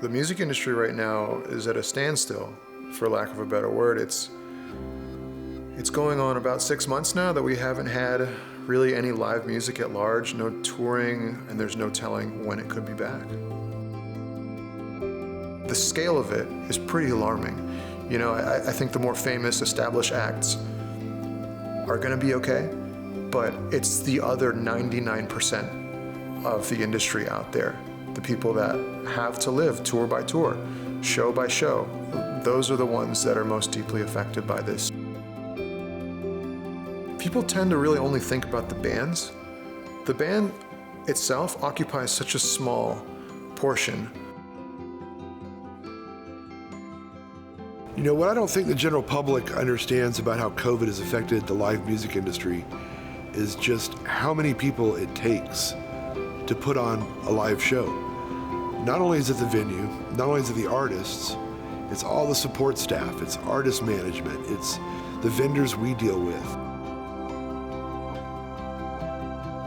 The music industry right now is at a standstill, for lack of a better word. It's going on about 6 months now that we haven't had really any live music at large, no touring, and there's no telling when it could be back. The scale of it is pretty alarming. You know, I think the more famous established acts are gonna be okay, but it's the other 99% of the industry out there, the people that have to live tour by tour, show by show. Those are the ones that are most deeply affected by this. People tend to really only think about the bands. The band itself occupies such a small portion. You know, what I don't think the general public understands about how COVID has affected the live music industry is just how many people it takes to put on a live show. Not only is it the venue, not only is it the artists, it's all the support staff, it's artist management, it's the vendors we deal with.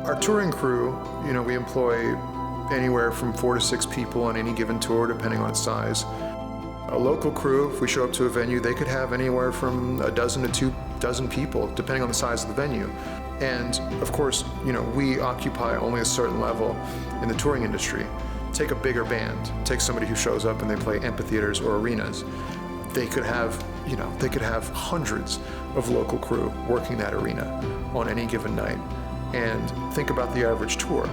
Our touring crew, you know, we employ anywhere from 4 to 6 people on any given tour, depending on its size. A local crew, if we show up to a venue, they could have anywhere from a dozen to 2 dozen people, depending on the size of the venue. And of course, you know, we occupy only a certain level in the touring industry. Take a bigger band, take somebody who shows up and they play amphitheaters or arenas. They could have, you know, they could have hundreds of local crew working that arena on any given night. And think about the average tour.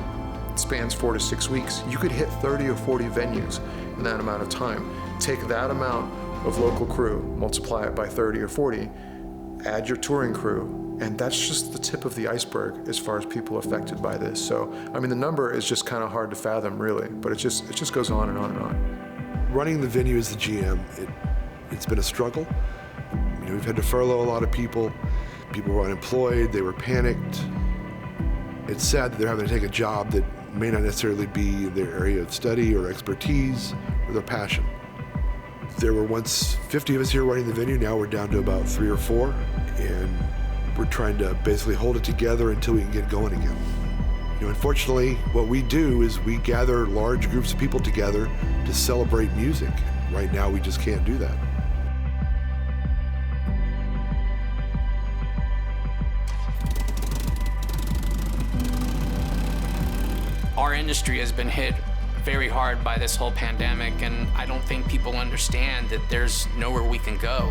It spans 4 to 6 weeks. You could hit 30 or 40 venues in that amount of time. Take that amount of local crew, multiply it by 30 or 40, add your touring crew, and that's just the tip of the iceberg as far as people affected by this. So, I mean, the number is just kind of hard to fathom, really, but it just goes on and on and on. Running the venue as the GM, it's been a struggle. You know, we've had to furlough a lot of people. People were unemployed, they were panicked. It's sad that they're having to take a job that may not necessarily be their area of study or expertise or their passion. There were once 50 of us here running the venue, now we're down to about 3 or 4, and we're trying to basically hold it together until we can get going again. You know, unfortunately, what we do is we gather large groups of people together to celebrate music. Right now, we just can't do that. Our industry has been hit very hard by this whole pandemic, and I don't think people understand that there's nowhere we can go.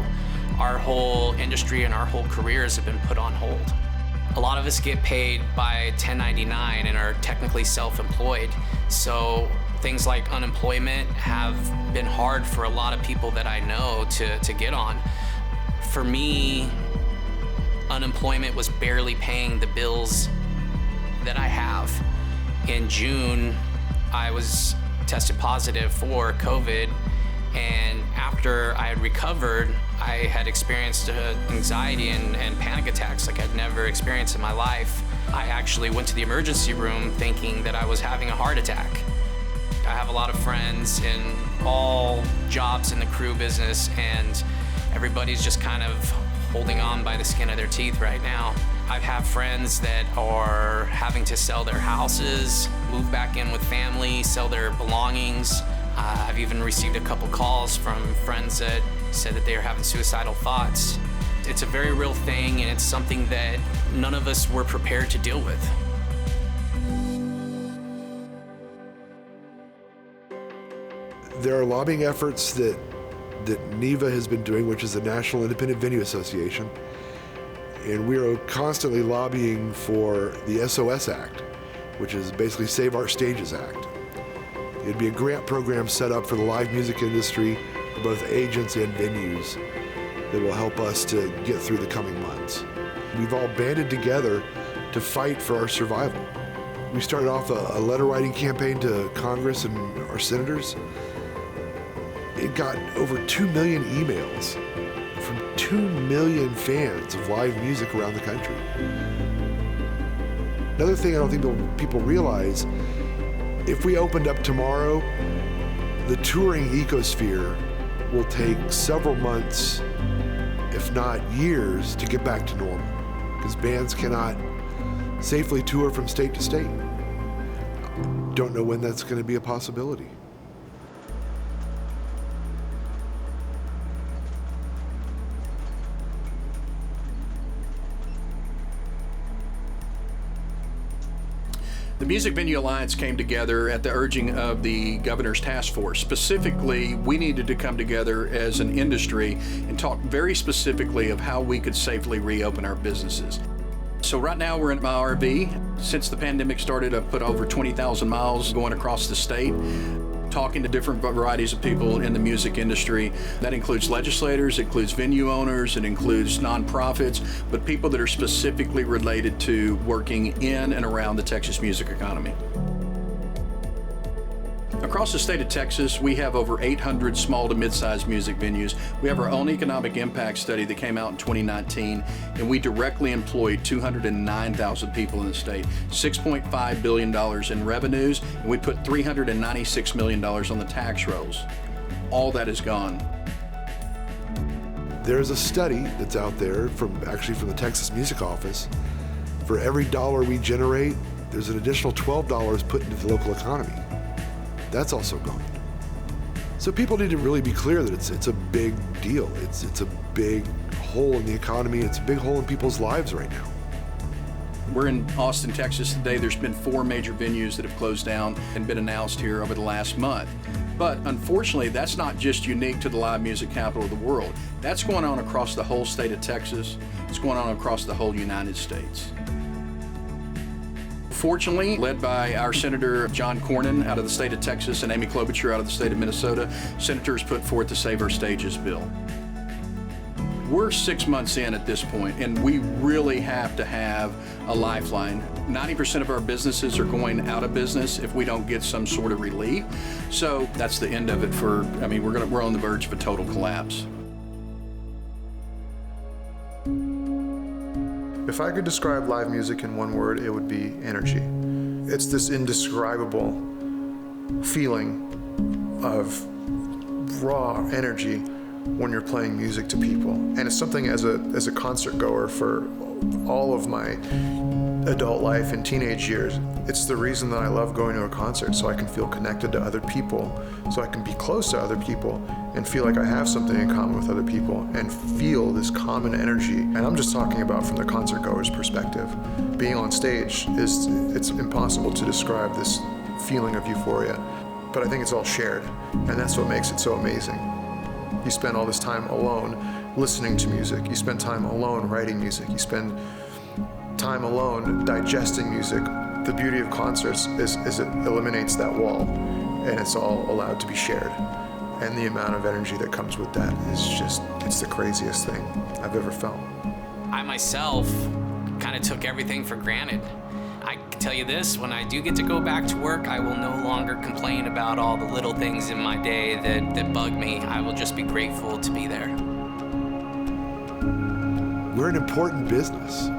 Our whole industry and our whole careers have been put on hold. A lot of us get paid by 1099 and are technically self-employed, so things like unemployment have been hard for a lot of people that I know to get on. For me, unemployment was barely paying the bills that I have. In June, I was tested positive for COVID, and after I had recovered, I had experienced anxiety and panic attacks like I'd never experienced in my life. I actually went to the emergency room thinking that I was having a heart attack. I have a lot of friends in all jobs in the crew business, and everybody's just kind of holding on by the skin of their teeth right now. I have friends that are having to sell their houses, move back in with family, sell their belongings. I've even received a couple calls from friends that said that they are having suicidal thoughts. It's a very real thing, and it's something that none of us were prepared to deal with. There are lobbying efforts that NIVA has been doing, which is the National Independent Venue Association. And we are constantly lobbying for the SOS Act, which is basically Save Our Stages Act. It'd be a grant program set up for the live music industry, for both agents and venues, that will help us to get through the coming months. We've all banded together to fight for our survival. We started off a letter writing campaign to Congress and our senators. It got over 2 million emails from 2 million fans of live music around the country. Another thing I don't think people realize, if we opened up tomorrow, the touring ecosphere will take several months, if not years, to get back to normal, because bands cannot safely tour from state to state. Don't know when that's going to be a possibility. The Music Venue Alliance came together at the urging of the Governor's Task Force. Specifically, we needed to come together as an industry and talk very specifically of how we could safely reopen our businesses. So right now we're in my RV. Since the pandemic started, I've put over 20,000 miles going across the state, talking to different varieties of people in the music industry. That includes legislators, it includes venue owners, it includes nonprofits, but people that are specifically related to working in and around the Texas music economy. Across the state of Texas, we have over 800 small to mid-sized music venues. We have our own economic impact study that came out in 2019, and we directly employed 209,000 people in the state, $6.5 billion in revenues, and we put $396 million on the tax rolls. All that is gone. There's a study that's out there from the Texas Music Office. For every dollar we generate, there's an additional $12 put into the local economy. That's also gone. So people need to really be clear that it's a big deal. It's a big hole in the economy. It's a big hole in people's lives right now. We're in Austin, Texas today. There's been 4 major venues that have closed down and been announced here over the last month. But unfortunately, that's not just unique to the live music capital of the world. That's going on across the whole state of Texas. It's going on across the whole United States. Fortunately, led by our Senator John Cornyn out of the state of Texas and Amy Klobuchar out of the state of Minnesota, senators put forth the Save Our Stages bill. We're 6 months in at this point, and we really have to have a lifeline. 90% of our businesses are going out of business if we don't get some sort of relief. So that's the end of it we're on the verge of a total collapse. If I could describe live music in one word, it would be energy. It's this indescribable feeling of raw energy when you're playing music to people. And it's something as a concert goer for all of my adult life and teenage years, it's the reason that I love going to a concert, so I can feel connected to other people, so I can be close to other people and feel like I have something in common with other people and feel this common energy. And I'm just talking about from the concert goer's perspective. Being on stage it's impossible to describe this feeling of euphoria, but I think it's all shared, and that's what makes it so amazing. You spend all this time alone listening to music. You spend time alone writing music. You spend time alone digesting music. The beauty of concerts is it eliminates that wall, and it's all allowed to be shared. And the amount of energy that comes with that is it's the craziest thing I've ever felt. I myself kind of took everything for granted. I can tell you this, when I do get to go back to work, I will no longer complain about all the little things in my day that bug me. I will just be grateful to be there. We're an important business.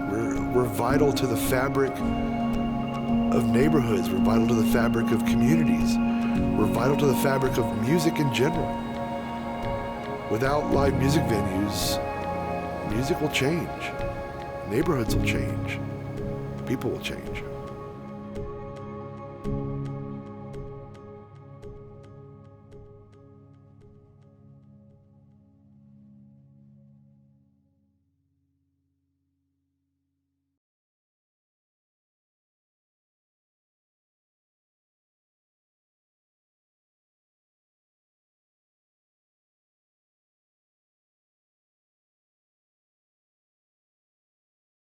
We're vital to the fabric of neighborhoods. We're vital to the fabric of communities. We're vital to the fabric of music in general. Without live music venues, music will change. Neighborhoods will change. People will change.